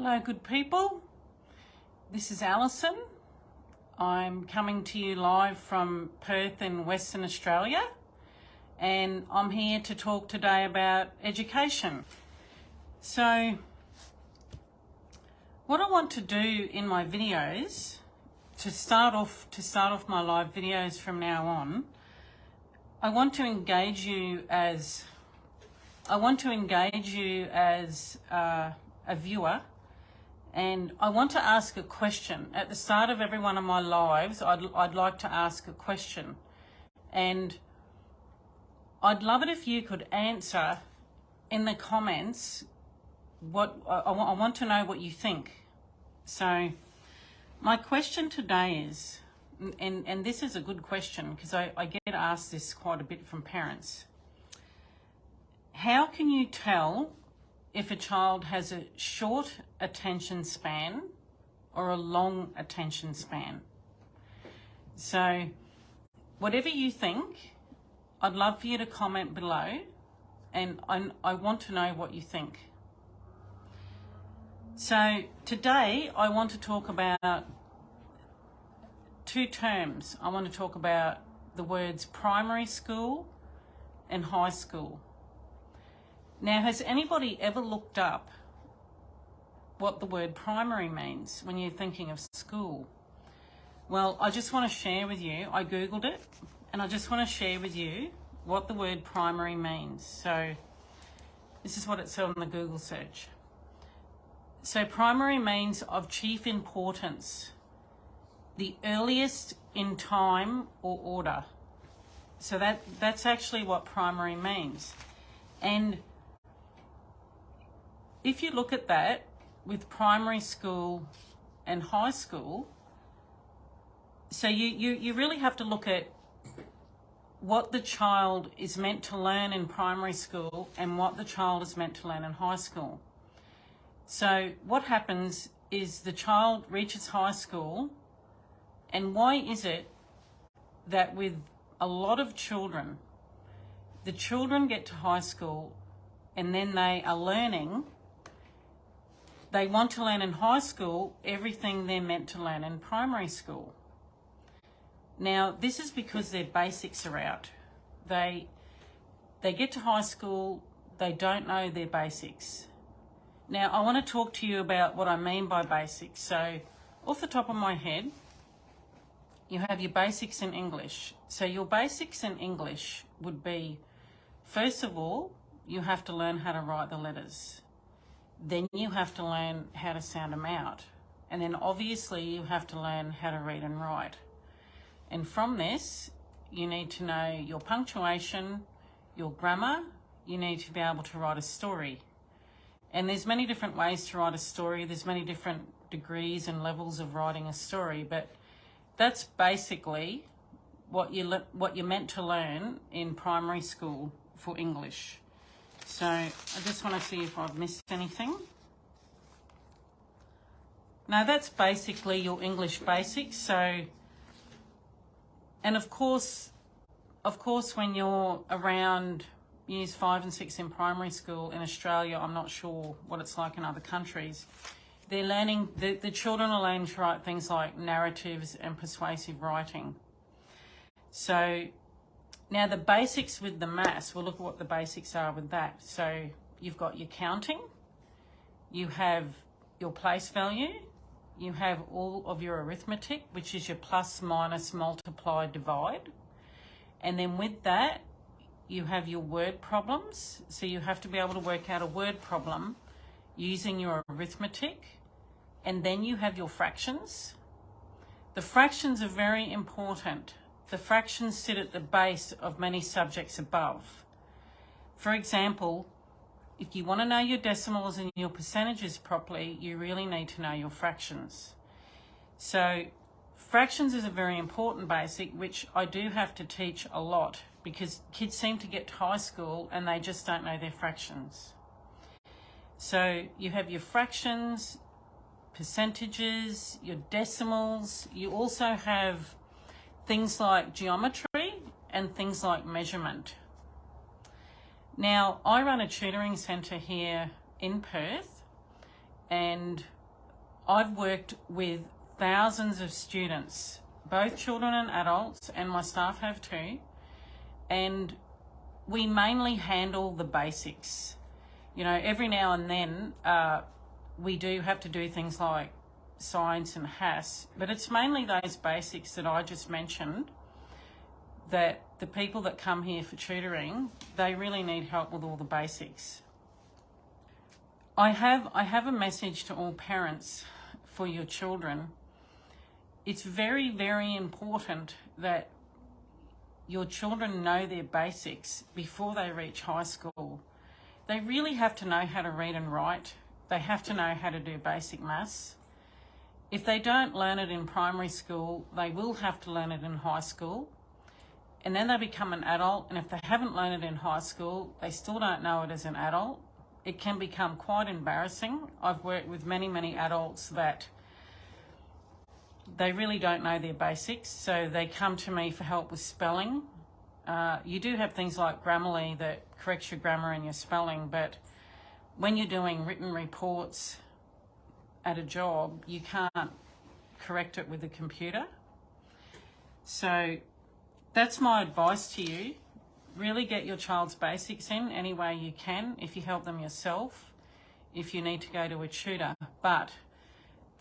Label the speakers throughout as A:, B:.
A: Hello, good people. This is Alison. I'm coming to you live from Perth in Western Australia, and I'm here to talk today about education. So, what I want to do in my videos, to start off my live videos from now on, I want to engage you as a viewer. And I want to ask a question. At the start of every one of my lives, I'd like to ask a question. And I'd love it if you could answer in the comments what I want to know what you think. So my question today is, and this is a good question because I get asked this quite a bit from parents. How can you tell if a child has a short attention span or a long attention span? So whatever you think, I'd love for you to comment below, and I want to know what you think. So today I want to talk about two terms. I want to talk about the words primary school and high school. Now, has anybody ever looked up what the word primary means when you're thinking of school? Well, I just want to share with you, I Googled it, and I just want to share with you what the word primary means. So this is what it said on the Google search. So primary means of chief importance, the earliest in time or order. So that's actually what primary means. And if you look at that with primary school and high school, so you really have to look at what the child is meant to learn in primary school and what the child is meant to learn in high school. So what happens is the child reaches high school, and why is it that with a lot of children, the children get to high school and then they are learning, they want to learn in high school everything they're meant to learn in primary school. Now, this is because their basics are out. They get to high school, they don't know their basics. Now, I want to talk to you about what I mean by basics. So, off the top of my head, you have your basics in English. So your basics in English would be, first of all, you have to learn how to write the letters. Then you have to learn how to sound them out. And then obviously you have to learn how to read and write. And from this, you need to know your punctuation, your grammar, you need to be able to write a story. And there's many different ways to write a story. There's many different degrees and levels of writing a story, but that's basically what you're meant to learn in primary school for English. So I just want to see if I've missed anything. Now that's basically your English basics. So, and of course when you're around years 5 and 6 in primary school in Australia, I'm not sure what it's like in other countries, they're learning, the children are learning to write things like narratives and persuasive writing. So now the basics with the maths, we'll look at what the basics are with that. So you've got your counting, you have your place value, you have all of your arithmetic, which is your plus, minus, multiply, divide. And then with that, you have your word problems. So you have to be able to work out a word problem using your arithmetic. And then you have your fractions. The fractions are very important. The fractions sit at the base of many subjects above. For example, if you want to know your decimals and your percentages properly, you really need to know your fractions. So fractions is a very important basic, which I do have to teach a lot because kids seem to get to high school and they just don't know their fractions. So you have your fractions, percentages, your decimals. You also have things like geometry and things like measurement. Now, I run a tutoring centre here in Perth, and I've worked with thousands of students, both children and adults, and my staff have too, and we mainly handle the basics. You know, every now and then we do have to do things like science and HASS, but it's mainly those basics that I just mentioned that the people that come here for tutoring, they really need help with all the basics. I have a message to all parents for your children. It's very, very important that your children know their basics before they reach high school. They really have to know how to read and write. They have to know how to do basic maths. If they don't learn it in primary school, they will have to learn it in high school. And then they become an adult, and if they haven't learned it in high school, they still don't know it as an adult. It can become quite embarrassing. I've worked with many, many adults that they really don't know their basics, so they come to me for help with spelling. You do have things like Grammarly that corrects your grammar and your spelling, but when you're doing written reports at a job, you can't correct it with a computer. So that's my advice to you. Really get your child's basics in any way you can, if you help them yourself, if you need to go to a tutor. But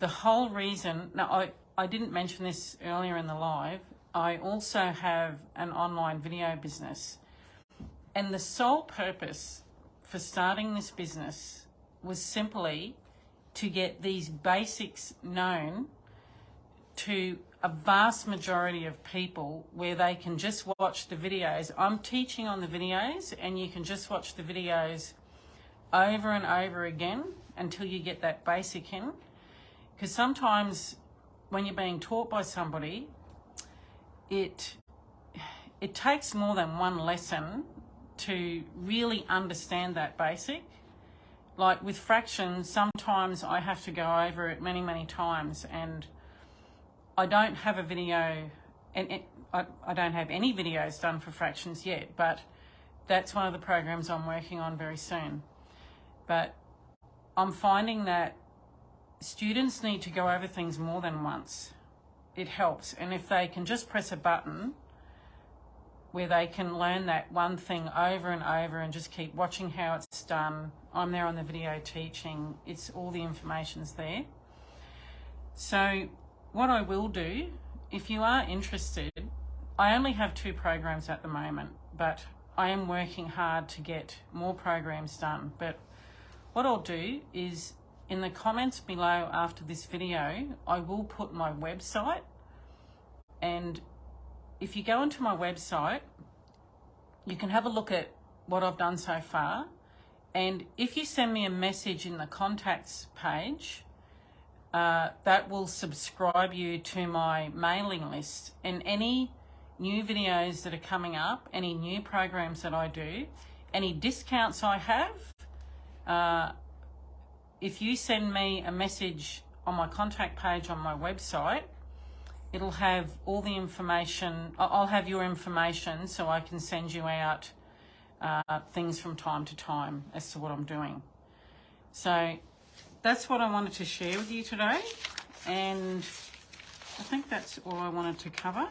A: the whole reason, now I didn't mention this earlier in the live, I also have an online video business. And the sole purpose for starting this business was simply to get these basics known to a vast majority of people, where they can just watch the videos. I'm teaching on the videos, and you can just watch the videos over and over again until you get that basic in. Because sometimes when you're being taught by somebody, it takes more than one lesson to really understand that basic. Like with fractions, sometimes I have to go over it many, many times, and I don't have a video, and I don't have any videos done for fractions yet, but that's one of the programs I'm working on very soon. But I'm finding that students need to go over things more than once. It helps. And if they can just press a button where they can learn that one thing over and over and just keep watching how it's done. I'm there on the video teaching. It's all the information's there. So what I will do, if you are interested, I only have 2 programs at the moment, but I am working hard to get more programs done. But what I'll do is, in the comments below after this video, I will put my website. And if you go into my website, you can have a look at what I've done so far. And if you send me a message in the contacts page, that will subscribe you to my mailing list, and any new videos that are coming up, any new programs that I do, any discounts I have, if you send me a message on my contact page on my website, it'll have all the information. I'll have your information, so I can send you out things from time to time as to what I'm doing. So that's what I wanted to share with you today, and I think that's all I wanted to cover.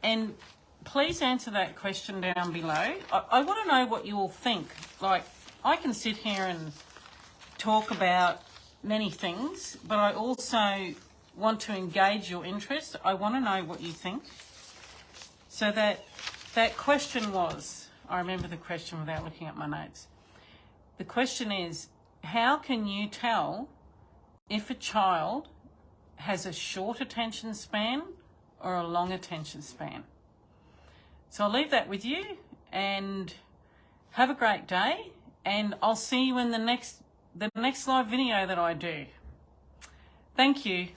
A: And please answer that question down below. I want to know what you all think. Like, I can sit here and talk about many things, but I also want to engage your interest. I want to know what you think. So that question was, I remember the question without looking at my notes. The question is, how can you tell if a child has a short attention span or a long attention span? So I'll leave that with you, and have a great day, and I'll see you in the next live video that I do. Thank you.